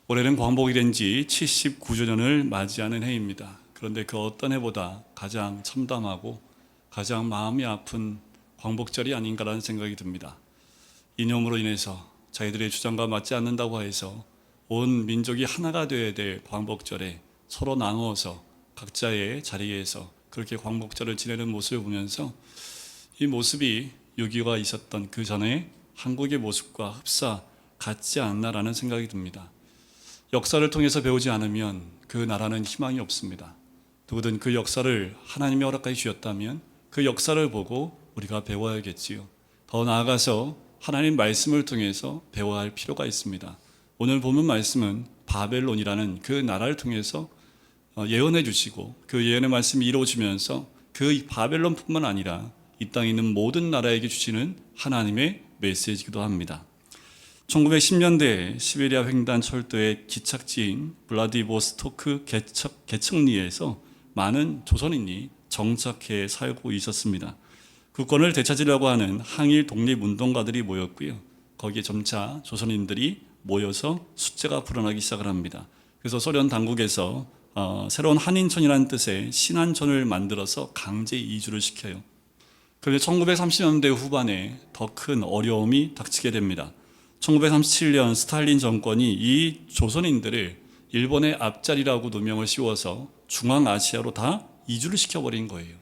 올해는 광복이 된 지 79주년을 맞이하는 해입니다. 그런데 그 어떤 해보다 가장 참담하고 가장 마음이 아픈 광복절이 아닌가라는 생각이 듭니다. 이념으로 인해서 자기들의 주장과 맞지 않는다고 해서 온 민족이 하나가 되어야 될 광복절에 서로 나누어서 각자의 자리에서 그렇게 광복절을 지내는 모습을 보면서 이 모습이 6.25가 있었던 그 전에 한국의 모습과 흡사 같지 않나라는 생각이 듭니다. 역사를 통해서 배우지 않으면 그 나라는 희망이 없습니다. 누구든 그 역사를 하나님이 허락하여 주셨다면 그 역사를 보고 우리가 배워야겠지요. 더 나아가서 하나님 말씀을 통해서 배워야 할 필요가 있습니다. 오늘 보면 말씀은 바벨론이라는 그 나라를 통해서 예언해 주시고 그 예언의 말씀이 이루어지면서 그 바벨론뿐만 아니라 이 땅에 있는 모든 나라에게 주시는 하나님의 메시지이기도 합니다. 1910년대 시베리아 횡단 철도의 기착지인 블라디보스토크 개척리에서 많은 조선인이 정착해 살고 있었습니다. 국권을 되찾으려고 하는 항일 독립운동가들이 모였고요. 거기에 점차 조선인들이 모여서 숫자가 불어나기 시작을 합니다. 그래서 소련 당국에서 새로운 한인촌이라는 뜻의 신한촌을 만들어서 강제 이주를 시켜요. 그런데 1930년대 후반에 더 큰 어려움이 닥치게 됩니다. 1937년 스탈린 정권이 이 조선인들을 일본의 앞자리라고 누명을 씌워서 중앙아시아로 다 이주를 시켜버린 거예요.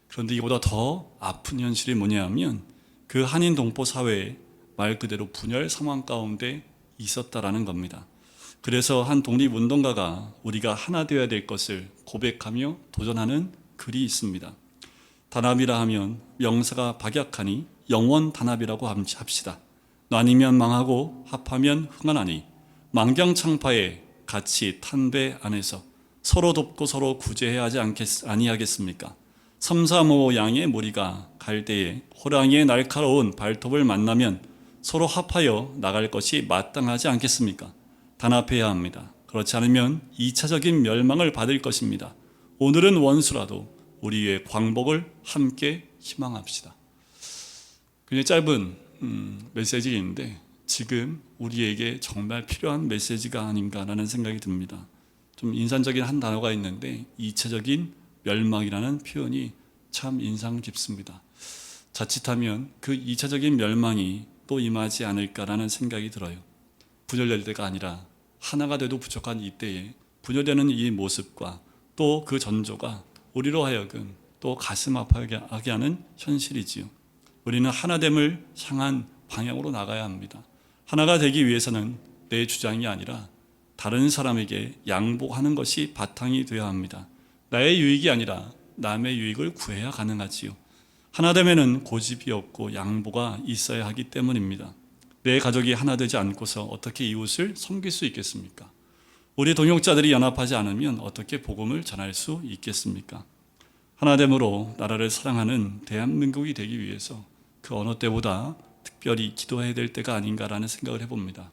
그런데 이보다 더 아픈 현실이 뭐냐면 그 한인 동포 사회에 말 그대로 분열 상황 가운데 있었다라는 겁니다. 그래서 한 독립운동가가 우리가 하나 되어야 될 것을 고백하며 도전하는 글이 있습니다. 단합이라 하면 명사가 박약하니 영원 단합이라고 합시다. 나뉘면 망하고 합하면 흥하나니 만경창파에 같이 탄배 안에서 서로 돕고 서로 구제해야 하지 아니하겠습니까? 삼사모 양의 무리가 갈 때에 호랑이의 날카로운 발톱을 만나면 서로 합하여 나갈 것이 마땅하지 않겠습니까? 단합해야 합니다. 그렇지 않으면 2차적인 멸망을 받을 것입니다. 오늘은 원수라도 우리의 광복을 함께 희망합시다. 굉장히 짧은 메시지인데 지금 우리에게 정말 필요한 메시지가 아닌가라는 생각이 듭니다. 좀 인상적인 한 단어가 있는데 2차적인 멸망이라는 표현이 참 인상 깊습니다. 자칫하면 그 2차적인 멸망이 또 임하지 않을까라는 생각이 들어요. 분열될 때가 아니라 하나가 돼도 부족한 이때에 분열되는 이 모습과 또 그 전조가 우리로 하여금 또 가슴 아파하게 하는 현실이지요. 우리는 하나됨을 향한 방향으로 나가야 합니다. 하나가 되기 위해서는 내 주장이 아니라 다른 사람에게 양보하는 것이 바탕이 되어야 합니다. 나의 유익이 아니라 남의 유익을 구해야 가능하지요. 하나됨에는 고집이 없고 양보가 있어야 하기 때문입니다. 내 가족이 하나 되지 않고서 어떻게 이웃을 섬길 수 있겠습니까? 우리 동역자들이 연합하지 않으면 어떻게 복음을 전할 수 있겠습니까? 하나됨으로 나라를 사랑하는 대한민국이 되기 위해서 그 어느 때보다 특별히 기도해야 될 때가 아닌가라는 생각을 해봅니다.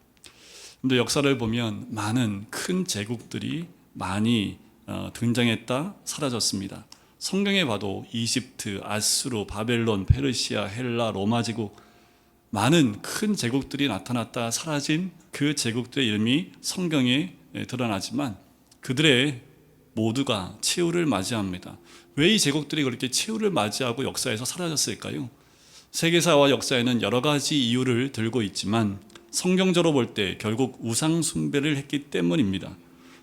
근데 역사를 보면 많은 큰 제국들이 많이 등장했다 사라졌습니다. 성경에 봐도 이집트, 아수르, 바벨론, 페르시아, 헬라, 로마 제국 많은 큰 제국들이 나타났다 사라진 그 제국들의 이름이 성경에 드러나지만 그들의 모두가 최후를 맞이합니다. 왜 이 제국들이 그렇게 최후를 맞이하고 역사에서 사라졌을까요? 세계사와 역사에는 여러 가지 이유를 들고 있지만 성경적으로 볼 때 결국 우상 숭배를 했기 때문입니다.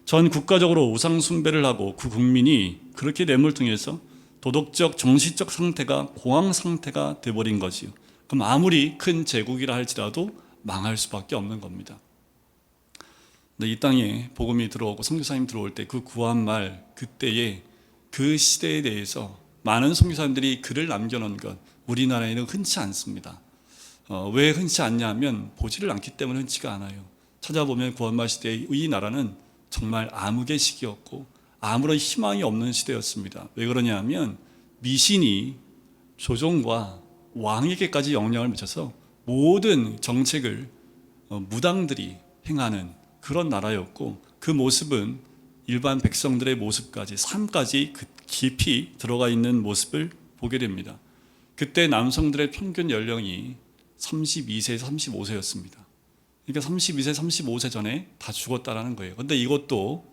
전 국가적으로 우상 숭배를 하고 그 국민이 그렇게 됨을 통해서 도덕적, 정신적 상태가 공황 상태가 돼버린 거지요. 그럼 아무리 큰 제국이라 할지라도 망할 수밖에 없는 겁니다. 근데 이 땅에 복음이 들어오고 선교사님 들어올 때 그 구한말 그때에 그 시대에 대해서 많은 선교사님들이 글을 남겨놓은 것 우리나라에는 흔치 않습니다. 왜 흔치 않냐면 보지를 않기 때문에 흔치가 않아요. 찾아보면 구한말 시대의 이 나라는 정말 암흑의 시기였고 아무런 희망이 없는 시대였습니다. 왜 그러냐면 미신이 조정과 왕에게까지 영향을 미쳐서 모든 정책을 무당들이 행하는 그런 나라였고 그 모습은 일반 백성들의 모습까지 삶까지 깊이 들어가 있는 모습을 보게 됩니다. 그때 남성들의 평균 연령이 32세에서 35세였습니다. 그러니까 32세, 35세 전에 다 죽었다라는 거예요. 근데 이것도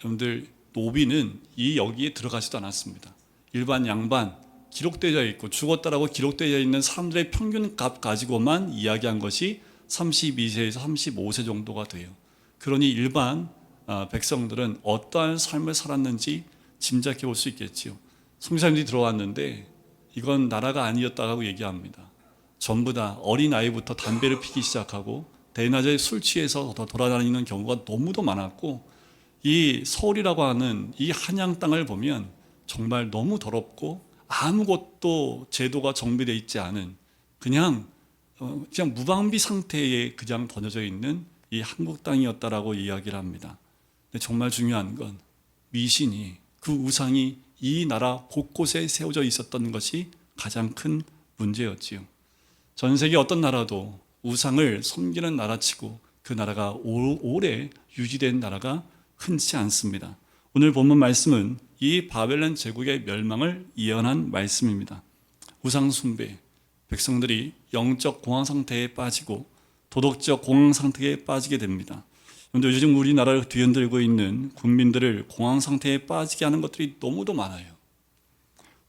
여러분들 노비는 여기에 들어가지도 않았습니다. 일반 양반 기록되어 있고 죽었다라고 기록되어 있는 사람들의 평균 값 가지고만 이야기한 것이 32세에서 35세 정도가 돼요. 그러니 일반 백성들은 어떠한 삶을 살았는지 짐작해 볼 수 있겠지요. 성사님들이 들어왔는데 이건 나라가 아니었다고 얘기합니다. 전부 다 어린아이부터 담배를 피기 시작하고 대낮에 술 취해서 돌아다니는 경우가 너무도 많았고, 이 서울이라고 하는 이 한양 땅을 보면 정말 너무 더럽고 아무것도 제도가 정비되어 있지 않은 그냥 무방비 상태에 그냥 던져져 있는 이 한국 땅이었다라고 이야기를 합니다. 근데 정말 중요한 건 미신이, 그 우상이 이 나라 곳곳에 세워져 있었던 것이 가장 큰 문제였지요. 전 세계 어떤 나라도 우상을 섬기는 나라치고 그 나라가 오래 유지된 나라가 흔치 않습니다. 오늘 본문 말씀은 이 바벨론 제국의 멸망을 예언한 말씀입니다. 우상 숭배, 백성들이 영적 공황 상태에 빠지고 도덕적 공황 상태에 빠지게 됩니다. 그런데 요즘 우리나라를 뒤흔들고 있는 국민들을 공황 상태에 빠지게 하는 것들이 너무도 많아요.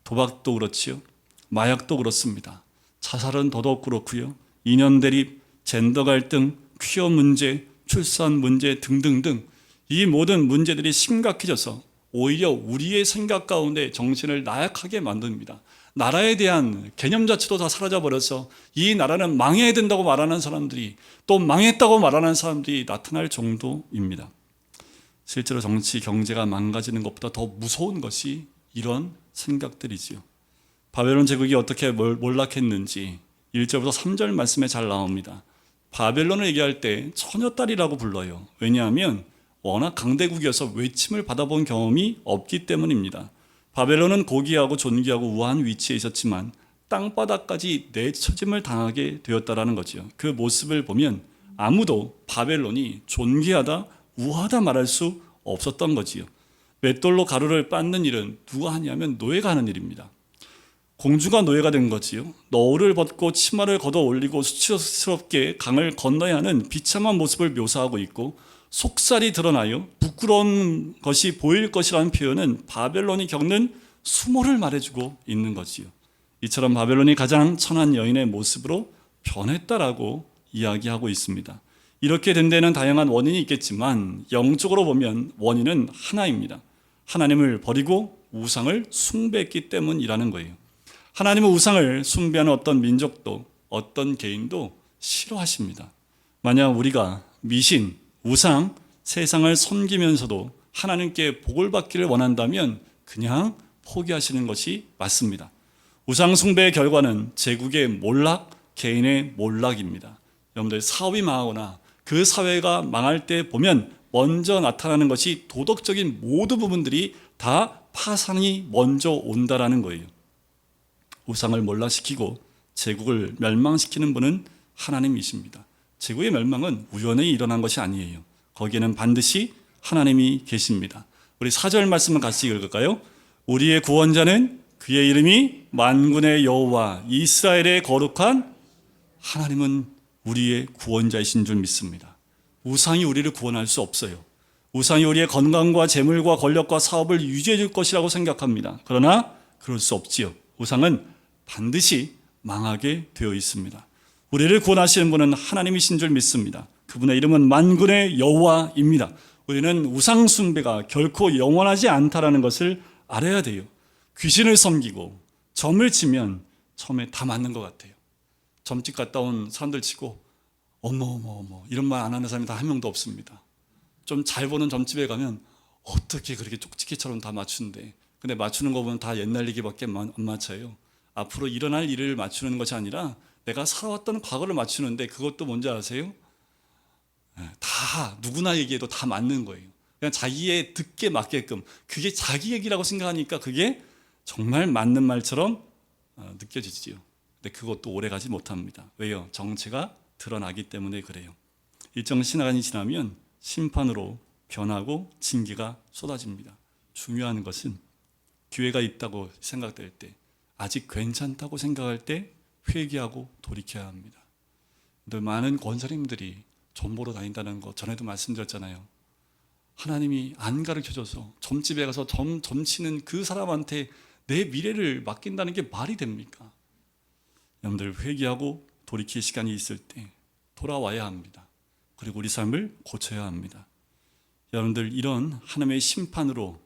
도박도 그렇지요. 마약도 그렇습니다. 자살은 더더욱 그렇고요. 인연 대립, 젠더 갈등, 퀴어 문제, 출산 문제 등등등 이 모든 문제들이 심각해져서 오히려 우리의 생각 가운데 정신을 나약하게 만듭니다. 나라에 대한 개념 자체도 다 사라져버려서 이 나라는 망해야 된다고 말하는 사람들이, 또 망했다고 말하는 사람들이 나타날 정도입니다. 실제로 정치, 경제가 망가지는 것보다 더 무서운 것이 이런 생각들이지요. 바벨론 제국이 어떻게 몰락했는지 1절부터 3절 말씀에 잘 나옵니다. 바벨론을 얘기할 때 처녀딸이라고 불러요. 왜냐하면 워낙 강대국이어서 외침을 받아본 경험이 없기 때문입니다. 바벨론은 고귀하고 존귀하고 우아한 위치에 있었지만 땅바닥까지 내쳐짐을 당하게 되었다라는 거죠. 그 모습을 보면 아무도 바벨론이 존귀하다, 우아하다 말할 수 없었던 거지요. 맷돌로 가루를 빻는 일은 누가 하냐면 노예가 하는 일입니다. 공주가 노예가 된 거지요. 너울을 벗고 치마를 걷어 올리고 수치스럽게 강을 건너야 하는 비참한 모습을 묘사하고 있고, 속살이 드러나요. 부끄러운 것이 보일 것이라는 표현은 바벨론이 겪는 수모를 말해주고 있는 거지요. 이처럼 바벨론이 가장 천한 여인의 모습으로 변했다라고 이야기하고 있습니다. 이렇게 된 데는 다양한 원인이 있겠지만 영적으로 보면 원인은 하나입니다. 하나님을 버리고 우상을 숭배했기 때문이라는 거예요. 하나님의 우상을 숭배하는 어떤 민족도 어떤 개인도 싫어하십니다. 만약 우리가 미신, 우상, 세상을 섬기면서도 하나님께 복을 받기를 원한다면 그냥 포기하시는 것이 맞습니다. 우상 숭배의 결과는 제국의 몰락, 개인의 몰락입니다. 여러분들 사업이 망하거나 그 사회가 망할 때 보면 먼저 나타나는 것이 도덕적인 모든 부분들이 다 파산이 먼저 온다라는 거예요. 우상을 몰락시키고 제국을 멸망시키는 분은 하나님이십니다. 제국의 멸망은 우연히 일어난 것이 아니에요. 거기에는 반드시 하나님이 계십니다. 우리 4절 말씀을 같이 읽을까요? 우리의 구원자는 그의 이름이 만군의 여호와 이스라엘의 거룩한 하나님은 우리의 구원자이신 줄 믿습니다. 우상이 우리를 구원할 수 없어요. 우상이 우리의 건강과 재물과 권력과 사업을 유지해 줄 것이라고 생각합니다. 그러나 그럴 수 없지요. 우상은 반드시 망하게 되어 있습니다. 우리를 구원하시는 분은 하나님이신 줄 믿습니다. 그분의 이름은 만군의 여호와입니다. 우리는 우상 숭배가 결코 영원하지 않다라는 것을 알아야 돼요. 귀신을 섬기고 점을 치면 처음에 다 맞는 것 같아요. 점집 갔다 온 사람들 치고 어머 이런 말 안 하는 사람이 다 한 명도 없습니다. 좀 잘 보는 점집에 가면 어떻게 그렇게 쪽지게처럼 다 맞추는데, 근데 맞추는 거 보면 다 옛날 얘기밖에 안 맞춰요. 앞으로 일어날 일을 맞추는 것이 아니라 내가 살아왔던 과거를 맞추는데, 그것도 뭔지 아세요? 다 누구나 얘기해도 다 맞는 거예요. 그냥 자기의 듣게 맞게끔, 그게 자기 얘기라고 생각하니까 그게 정말 맞는 말처럼 느껴지지요. 근데 그것도 오래가지 못합니다. 왜요? 정체가 드러나기 때문에 그래요. 일정 시간이 지나면 심판으로 변하고 징계가 쏟아집니다. 중요한 것은 기회가 있다고 생각될 때, 아직 괜찮다고 생각할 때 회개하고 돌이켜야 합니다. 많은 권사님들이 점 보러 다닌다는 거 전에도 말씀드렸잖아요. 하나님이 안 가르쳐줘서 점집에 가서 점치는 그 사람한테 내 미래를 맡긴다는 게 말이 됩니까? 여러분들, 회개하고 돌이킬 시간이 있을 때 돌아와야 합니다. 그리고 우리 삶을 고쳐야 합니다. 여러분들, 이런 하나님의 심판으로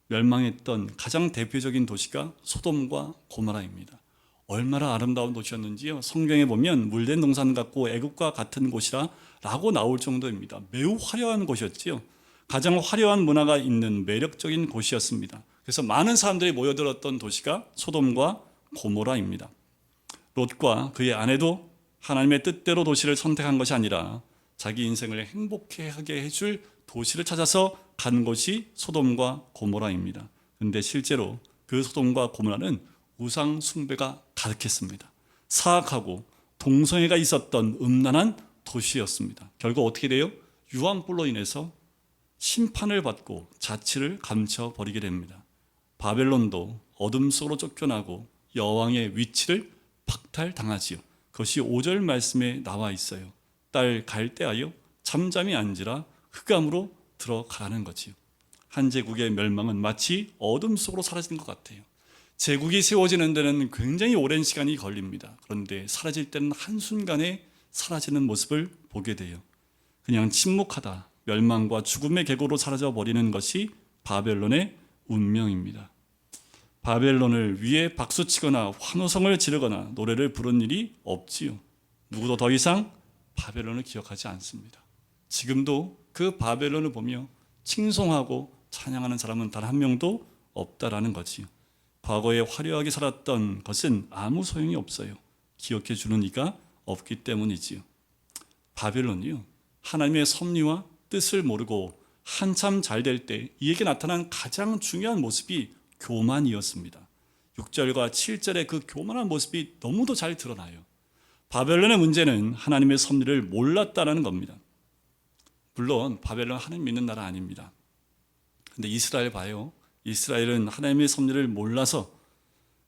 멸망했던 가장 대표적인 도시가 소돔과 고모라입니다. 얼마나 아름다운 도시였는지요. 성경에 보면 물된 동산 같고 애굽과 같은 곳이라 라고 나올 정도입니다. 매우 화려한 곳이었지요. 가장 화려한 문화가 있는 매력적인 곳이었습니다. 그래서 많은 사람들이 모여들었던 도시가 소돔과 고모라입니다. 롯과 그의 아내도 하나님의 뜻대로 도시를 선택한 것이 아니라 자기 인생을 행복하게 해줄 도시를 찾아서 간 곳이 소돔과 고모라입니다. 그런데 실제로 그 소돔과 고모라는 우상 숭배가 가득했습니다. 사악하고 동성애가 있었던 음란한 도시였습니다. 결국 어떻게 돼요? 유황불로 인해서 심판을 받고 자취를 감춰버리게 됩니다. 바벨론도 어둠 속으로 쫓겨나고 여왕의 위치를 박탈당하지요. 그것이 5절 말씀에 나와 있어요. 딸 갈대하여 잠잠히 앉으라 흑암으로 들어가는 거지요. 한 제국의 멸망은 마치 어둠 속으로 사라지는 것 같아요. 제국이 세워지는 데는 굉장히 오랜 시간이 걸립니다. 그런데 사라질 때는 한순간에 사라지는 모습을 보게 돼요. 그냥 침묵하다 멸망과 죽음의 계곡으로 사라져 버리는 것이 바벨론의 운명입니다. 바벨론을 위해 박수치거나 환호성을 지르거나 노래를 부른 일이 없지요. 누구도 더 이상 바벨론을 기억하지 않습니다. 지금도 그 바벨론을 보며 칭송하고 찬양하는 사람은 단 한 명도 없다라는 거지요. 과거에 화려하게 살았던 것은 아무 소용이 없어요. 기억해 주는 이가 없기 때문이지요. 바벨론이요, 하나님의 섭리와 뜻을 모르고 한참 잘 될 때 이에게 나타난 가장 중요한 모습이 교만이었습니다. 6절과 7절의 그 교만한 모습이 너무도 잘 드러나요. 바벨론의 문제는 하나님의 섭리를 몰랐다는 겁니다. 물론 바벨론 하나님 믿는 나라 아닙니다. 근데 이스라엘 봐요. 이스라엘은 하나님의 섭리를 몰라서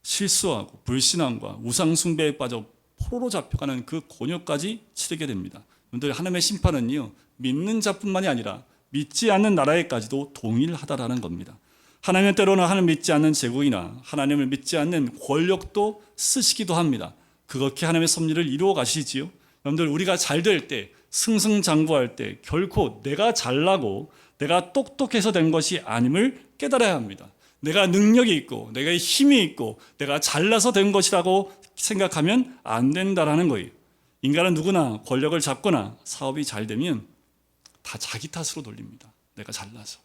실수하고 불신앙과 우상숭배에 빠져 포로로 잡혀가는 그 곤욕까지 치르게 됩니다. 그런데 하나님의 심판은요, 믿는 자뿐만이 아니라 믿지 않는 나라에까지도 동일하다라는 겁니다. 하나님은 때로는 하나님 믿지 않는 제국이나 하나님을 믿지 않는 권력도 쓰시기도 합니다. 그렇게 하나님의 섭리를 이루어 가시지요. 여러분들, 우리가 잘 될 때, 승승장구할 때 결코 내가 잘나고 내가 똑똑해서 된 것이 아님을 깨달아야 합니다. 내가 능력이 있고 내가 힘이 있고 내가 잘나서 된 것이라고 생각하면 안 된다라는 거예요. 인간은 누구나 권력을 잡거나 사업이 잘 되면 다 자기 탓으로 돌립니다. 내가 잘나서.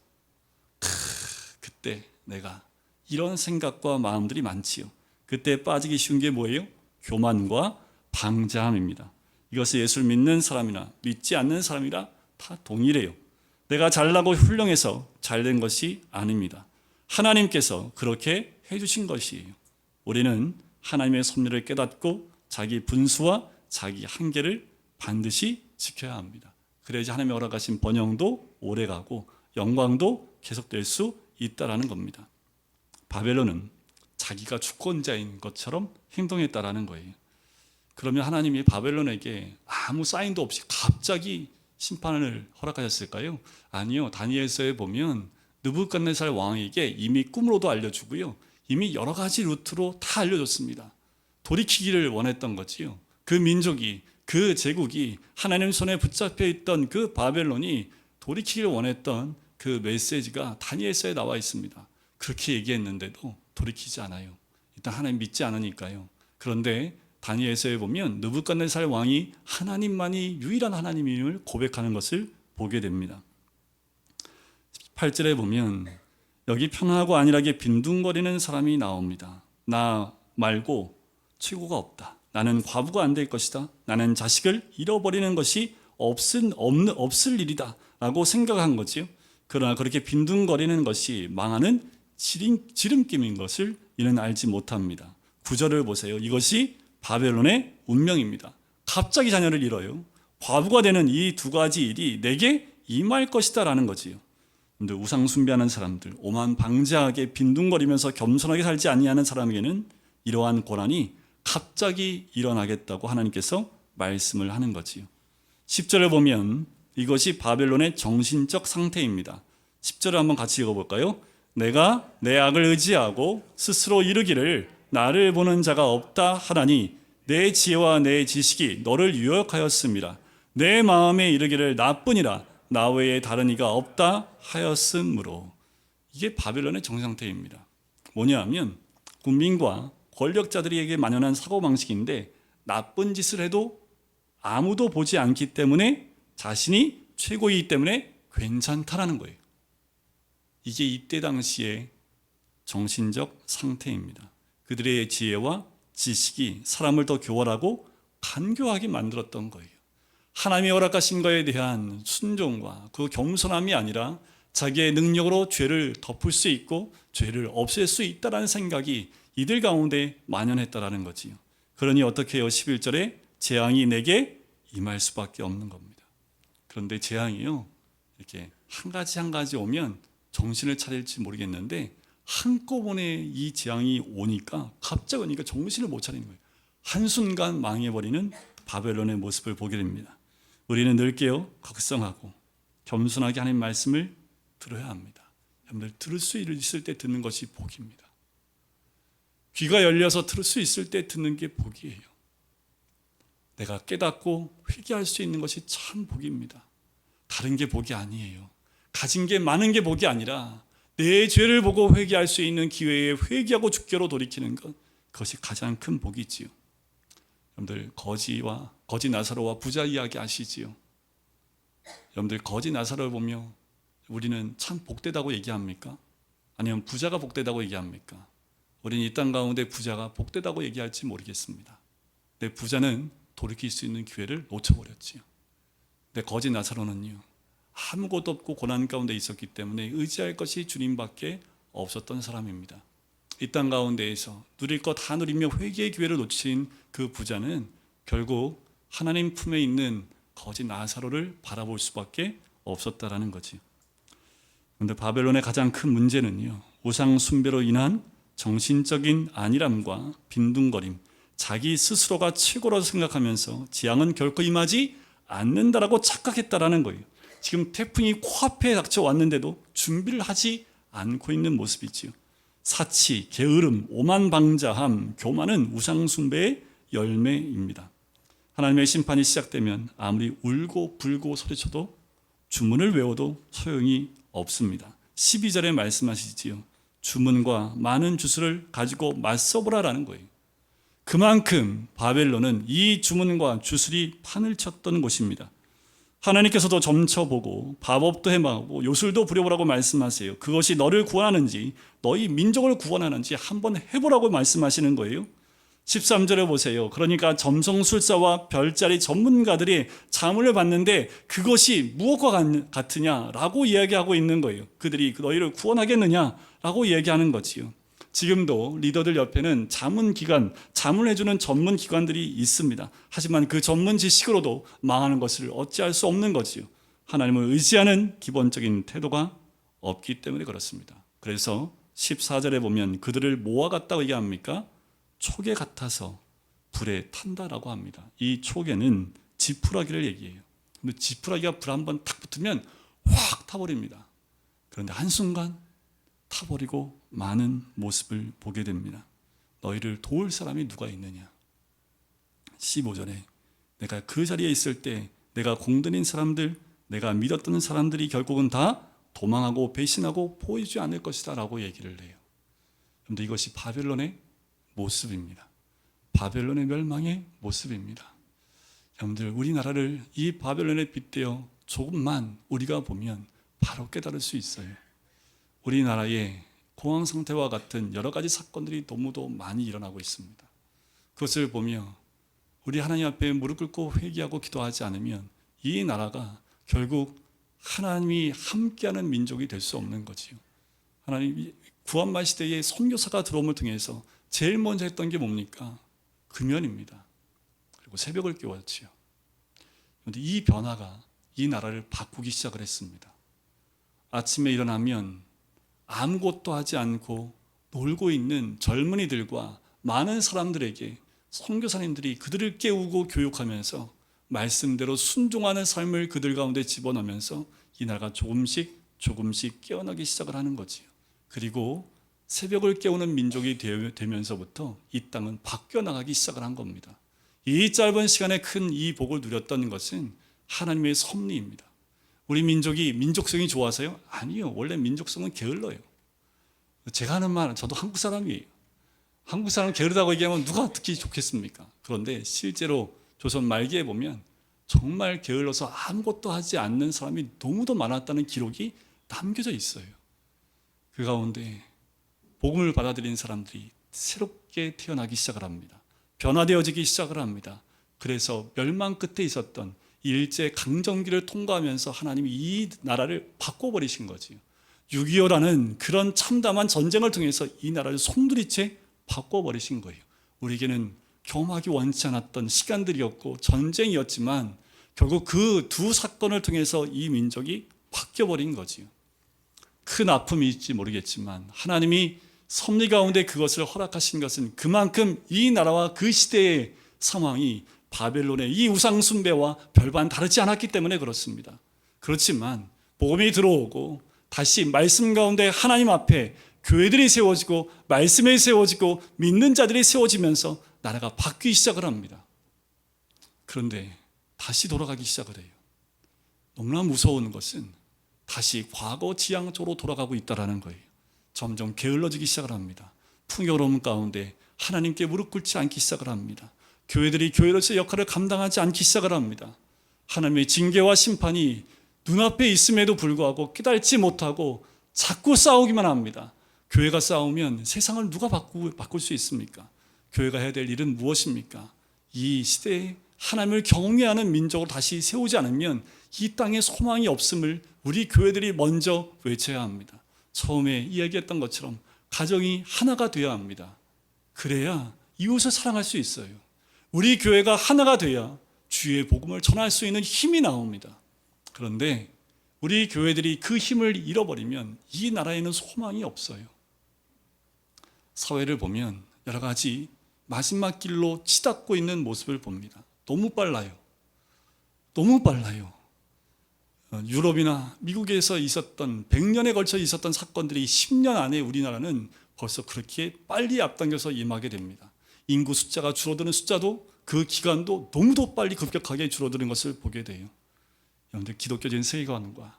그때 내가 이런 생각과 마음들이 많지요. 그때 빠지기 쉬운 게 뭐예요? 교만과 방자함입니다. 이것을 예수를 믿는 사람이나 믿지 않는 사람이라 다 동일해요. 내가 잘나고 훌륭해서 잘된 것이 아닙니다. 하나님께서 그렇게 해주신 것이에요. 우리는 하나님의 섭리를 깨닫고 자기 분수와 자기 한계를 반드시 지켜야 합니다. 그래야지 하나님의 허락하신 번영도 오래가고 영광도 계속될 수 있다라는 겁니다. 바벨론은 자기가 주권자인 것처럼 행동했다라는 거예요. 그러면 하나님이 바벨론에게 아무 사인도 없이 갑자기 심판을 허락하셨을까요? 아니요. 다니엘서에 보면 느부갓네살 왕에게 이미 꿈으로도 알려주고요, 이미 여러 가지 루트로 다 알려줬습니다. 돌이키기를 원했던 거지요. 그 민족이, 그 제국이 하나님 손에 붙잡혀 있던 그 바벨론이 돌이키기를 원했던 그 메시지가 다니엘서에 나와 있습니다. 그렇게 얘기했는데도 돌이키지 않아요. 일단 하나님 믿지 않으니까요. 그런데 다니엘서에 보면 느부갓네살 왕이 하나님만이 유일한 하나님임을 고백하는 것을 보게 됩니다. 8절에 보면 여기 편하고 안일하게 빈둥거리는 사람이 나옵니다. 나 말고 최고가 없다. 나는 과부가 안 될 것이다. 나는 자식을 잃어버리는 것이 없을 일이다 라고 생각한 거지요. 그러나 그렇게 빈둥거리는 것이 망하는 지름길인 것을 이는 알지 못합니다. 9절을 보세요. 이것이 바벨론의 운명입니다. 갑자기 자녀를 잃어요. 과부가 되는 이 두 가지 일이 내게 임할 것이다 라는 거지요. 근데 우상 숭배하는 사람들, 오만 방자하게 빈둥거리면서 겸손하게 살지 아니하는 사람에게는 이러한 고난이 갑자기 일어나겠다고 하나님께서 말씀을 하는 거지요. 10절에 보면 이것이 바벨론의 정신적 상태입니다. 10절을 한번 같이 읽어볼까요? 내가 내 악을 의지하고 스스로 이르기를 나를 보는 자가 없다 하나니 내 지혜와 내 지식이 너를 유혹하였습니다. 내 마음에 이르기를 나뿐이라 나 외에 다른 이가 없다 하였으므로. 이게 바벨론의 정상태입니다. 뭐냐 하면 국민과 권력자들에게 만연한 사고방식인데 나쁜 짓을 해도 아무도 보지 않기 때문에 자신이 최고이기 때문에 괜찮다라는 거예요. 이게 이때 당시의 정신적 상태입니다. 그들의 지혜와 지식이 사람을 더 교활하고 간교하게 만들었던 거예요. 하나님의 허락하신 것에 대한 순종과 그 겸손함이 아니라 자기의 능력으로 죄를 덮을 수 있고 죄를 없앨 수 있다는 생각이 이들 가운데 만연했다라는 거지요. 그러니 어떻게 해요? 11절에 재앙이 내게 임할 수밖에 없는 겁니다. 그런데 재앙이요, 이렇게 한 가지 오면 정신을 차릴지 모르겠는데 한꺼번에 이 재앙이 오니까 갑자기 오니까 정신을 못 차리는 거예요. 한순간 망해버리는 바벨론의 모습을 보게 됩니다. 우리는 늘게요 각성하고 겸손하게 하나님 말씀을 들어야 합니다. 여러분들 들을 수 있을 때 듣는 것이 복입니다. 귀가 열려서 들을 수 있을 때 듣는 게 복이에요. 내가 깨닫고 회개할 수 있는 것이 참 복입니다. 다른 게 복이 아니에요. 가진 게 많은 게 복이 아니라 내 죄를 보고 회개할 수 있는 기회에 회개하고 주께로 돌이키는 것, 그것이 가장 큰 복이지요. 여러분들 거지 나사로와 부자 이야기 아시지요? 여러분들 거지 나사로를 보며 우리는 참 복되다고 얘기합니까? 아니면 부자가 복되다고 얘기합니까? 우리는 이 땅 가운데 부자가 복되다고 얘기할지 모르겠습니다. 근데 부자는 돌이킬 수 있는 기회를 놓쳐버렸지요. 근데 거지 나사로는요, 아무것도 없고 고난 가운데 있었기 때문에 의지할 것이 주님밖에 없었던 사람입니다. 이 땅 가운데에서 누릴 거 다 누리며 회개의 기회를 놓친 그 부자는 결국 하나님 품에 있는 거지 나사로를 바라볼 수밖에 없었다라는 거지. 그런데 바벨론의 가장 큰 문제는요, 우상 숭배로 인한 정신적인 안일함과 빈둥거림, 자기 스스로가 최고라고 생각하면서 재앙은 결코 임하지 않는다라고 착각했다라는 거예요. 지금 태풍이 코앞에 닥쳐왔는데도 준비를 하지 않고 있는 모습이지요. 사치, 게으름, 오만방자함, 교만은 우상 숭배의 열매입니다. 하나님의 심판이 시작되면 아무리 울고 불고 소리쳐도 주문을 외워도 소용이 없습니다. 12절에 말씀하시지요. 주문과 많은 주술을 가지고 맞서보라라는 거예요. 그만큼 바벨론은 이 주문과 주술이 판을 쳤던 곳입니다. 하나님께서도 점쳐보고 바법도 해보고 요술도 부려보라고 말씀하세요. 그것이 너를 구원하는지 너희 민족을 구원하는지 한번 해보라고 말씀하시는 거예요. 13절에 보세요. 그러니까 점성술사와 별자리 전문가들이 자문을 받는데 그것이 무엇과 같으냐라고 이야기하고 있는 거예요. 그들이 너희를 구원하겠느냐라고 이야기하는 거지요. 지금도 리더들 옆에는 자문기관, 자문해주는 전문기관들이 있습니다. 하지만 그 전문 지식으로도 망하는 것을 어찌할 수 없는 거지요. 하나님을 의지하는 기본적인 태도가 없기 때문에 그렇습니다. 그래서 14절에 보면 그들을 뭐와 같다고 얘기합니까? 촉에 같아서 불에 탄다라고 합니다. 이 촉에는 지푸라기를 얘기해요. 근데 지푸라기가 불 한번 탁 붙으면 확 타버립니다. 그런데 한순간 타버리고 많은 모습을 보게 됩니다. 너희를 도울 사람이 누가 있느냐? 15절에 내가 그 자리에 있을 때 내가 공들인 사람들, 내가 믿었던 사람들이 결국은 다 도망하고 배신하고 보이지 않을 것이다 라고 얘기를 해요. 그런데 이것이 바벨론의 모습입니다. 바벨론의 멸망의 모습입니다. 여러분들, 우리나라를 이 바벨론에 빗대어 조금만 우리가 보면 바로 깨달을 수 있어요. 우리나라의 공황 상태와 같은 여러 가지 사건들이 너무도 많이 일어나고 있습니다. 그것을 보며 우리 하나님 앞에 무릎 꿇고 회개하고 기도하지 않으면 이 나라가 결국 하나님이 함께하는 민족이 될 수 없는 거지요. 하나님 구한말 시대에 선교사가 들어옴을 통해서 제일 먼저 했던 게 뭡니까? 금연입니다. 그리고 새벽을 깨웠지요. 그런데 이 변화가 이 나라를 바꾸기 시작을 했습니다. 아침에 일어나면 아무것도 하지 않고 놀고 있는 젊은이들과 많은 사람들에게 선교사님들이 그들을 깨우고 교육하면서 말씀대로 순종하는 삶을 그들 가운데 집어넣으면서 이 나라가 조금씩 깨어나기 시작을 하는 거지요. 그리고 새벽을 깨우는 민족이 되면서부터 이 땅은 바뀌어 나가기 시작을 한 겁니다. 이 짧은 시간에 큰 이 복을 누렸던 것은 하나님의 섭리입니다. 우리 민족이 민족성이 좋아서요? 아니요. 원래 민족성은 게을러요. 제가 하는 말, 저도 한국 사람이에요. 한국 사람 게으르다고 얘기하면 누가 듣기 좋겠습니까? 그런데 실제로 조선 말기에 보면 정말 게을러서 아무것도 하지 않는 사람이 너무도 많았다는 기록이 남겨져 있어요. 그 가운데 복음을 받아들인 사람들이 새롭게 태어나기 시작을 합니다. 변화되어지기 시작을 합니다. 그래서 멸망 끝에 있었던 일제 강점기를 통과하면서 하나님이 이 나라를 바꿔버리신 거지요. 6.25라는 그런 참담한 전쟁을 통해서 이 나라를 송두리째 바꿔버리신 거예요. 우리에게는 경험하기 원치 않았던 시간들이었고 전쟁이었지만 결국 그 두 사건을 통해서 이 민족이 바뀌어버린 거지요. 큰 아픔일지 모르겠지만 하나님이 섭리 가운데 그것을 허락하신 것은 그만큼 이 나라와 그 시대의 상황이 바벨론의 이 우상 숭배와 별반 다르지 않았기 때문에 그렇습니다. 그렇지만 복음이 들어오고 다시 말씀 가운데 하나님 앞에 교회들이 세워지고 말씀에 세워지고 믿는 자들이 세워지면서 나라가 바뀌기 시작을 합니다. 그런데 다시 돌아가기 시작을 해요. 너무나 무서운 것은 다시 과거 지향 쪽으로 돌아가고 있다는 거예요. 점점 게을러지기 시작을 합니다. 풍요로움 가운데 하나님께 무릎 꿇지 않기 시작을 합니다. 교회들이 교회로서의 역할을 감당하지 않기 시작을 합니다. 하나님의 징계와 심판이 눈앞에 있음에도 불구하고 깨달지 못하고 자꾸 싸우기만 합니다. 교회가 싸우면 세상을 누가 바꿀 수 있습니까? 교회가 해야 될 일은 무엇입니까? 이 시대에 하나님을 경외하는 민족을 다시 세우지 않으면 이 땅에 소망이 없음을 우리 교회들이 먼저 외쳐야 합니다. 처음에 이야기했던 것처럼 가정이 하나가 되어야 합니다. 그래야 이웃을 사랑할 수 있어요. 우리 교회가 하나가 돼야 주의 복음을 전할 수 있는 힘이 나옵니다. 그런데 우리 교회들이 그 힘을 잃어버리면 이 나라에는 소망이 없어요. 사회를 보면 여러 가지 마지막 길로 치닫고 있는 모습을 봅니다. 너무 빨라요. 유럽이나 미국에서 있었던 100년에 걸쳐 있었던 사건들이 10년 안에 우리나라는 벌써 그렇게 빨리 앞당겨서 임하게 됩니다. 인구 숫자가 줄어드는 숫자도 그 기간도 너무도 빨리 급격하게 줄어드는 것을 보게 돼요. 여러분들 기독교적인 세계관과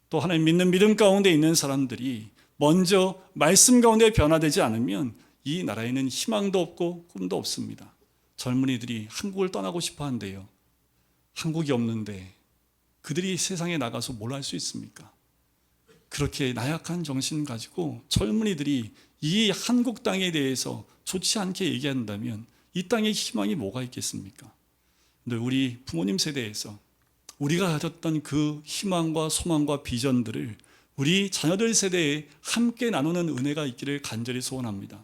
또 하나님 믿는 믿음 가운데 있는 사람들이 먼저 말씀 가운데 변화되지 않으면 이 나라에는 희망도 없고 꿈도 없습니다. 젊은이들이 한국을 떠나고 싶어 한대요. 한국이 없는데 그들이 세상에 나가서 뭘 할 수 있습니까? 그렇게 나약한 정신 가지고 젊은이들이 이 한국 땅에 대해서 좋지 않게 얘기한다면 이 땅에 희망이 뭐가 있겠습니까? 근데 우리 부모님 세대에서 우리가 가졌던 그 희망과 소망과 비전들을 우리 자녀들 세대에 함께 나누는 은혜가 있기를 간절히 소원합니다.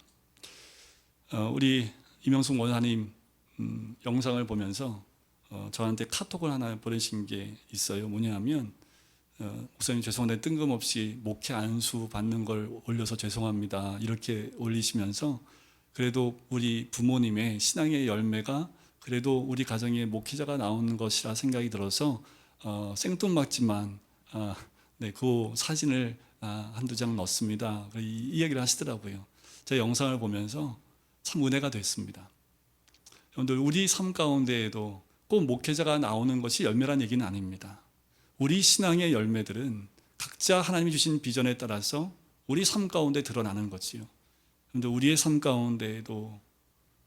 우리 이명숙 원사님 영상을 보면서 저한테 카톡을 하나 보내신 게 있어요. 뭐냐면 목사님 죄송한데 뜬금없이 목회 안수 받는 걸 올려서 죄송합니다. 이렇게 올리시면서 그래도 우리 부모님의 신앙의 열매가 그래도 우리 가정에 목회자가 나오는 것이라 생각이 들어서 생뚱맞지만 그 사진을 한두 장 넣습니다. 이 이야기를 하시더라고요. 제 영상을 보면서 참 은혜가 됐습니다. 여러분들 우리 삶 가운데에도 꼭 목회자가 나오는 것이 열매란 얘기는 아닙니다. 우리 신앙의 열매들은 각자 하나님이 주신 비전에 따라서 우리 삶 가운데 드러나는 거지요. 그런데 우리의 삶 가운데에도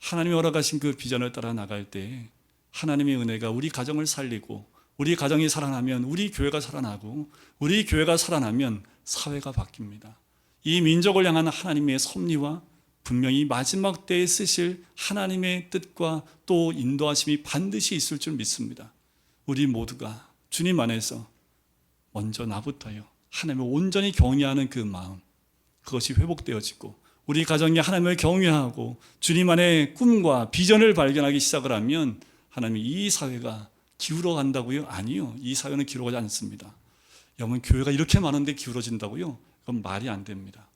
하나님이 허락하신 그 비전을 따라 나갈 때 하나님의 은혜가 우리 가정을 살리고 우리 가정이 살아나면 우리 교회가 살아나고 우리 교회가 살아나면 사회가 바뀝니다. 이 민족을 향한 하나님의 섭리와 분명히 마지막 때에 쓰실 하나님의 뜻과 또 인도하심이 반드시 있을 줄 믿습니다. 우리 모두가 주님 안에서 먼저 나부터요 하나님을 온전히 경외하는 그 마음, 그것이 회복되어지고 우리 가정이 하나님을 경외하고 주님 안에 꿈과 비전을 발견하기 시작을 하면 하나님이 이 사회가 기울어 간다고요? 아니요. 이 사회는 기울어가지 않습니다. 여러분 교회가 이렇게 많은데 기울어진다고요? 그건 말이 안 됩니다.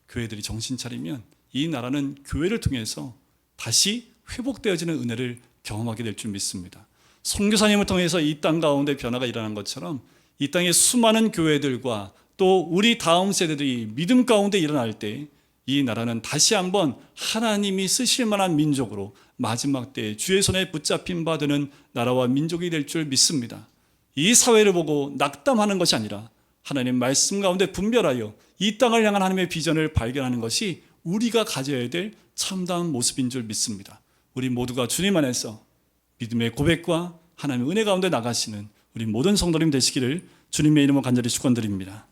교회들이 정신 차리면 이 나라는 교회를 통해서 다시 회복되어지는 은혜를 경험하게 될 줄 믿습니다. 선교사님을 통해서 이 땅 가운데 변화가 일어난 것처럼 이 땅의 수많은 교회들과 또 우리 다음 세대들이 믿음 가운데 일어날 때 이 나라는 다시 한번 하나님이 쓰실 만한 민족으로 마지막 때에 주의 손에 붙잡힌 바 되는 나라와 민족이 될 줄 믿습니다. 이 사회를 보고 낙담하는 것이 아니라 하나님 말씀 가운데 분별하여 이 땅을 향한 하나님의 비전을 발견하는 것이 우리가 가져야 될 참다운 모습인 줄 믿습니다. 우리 모두가 주님 안에서 믿음의 고백과 하나님의 은혜 가운데 나가시는 우리 모든 성도님 되시기를 주님의 이름으로 간절히 축원드립니다.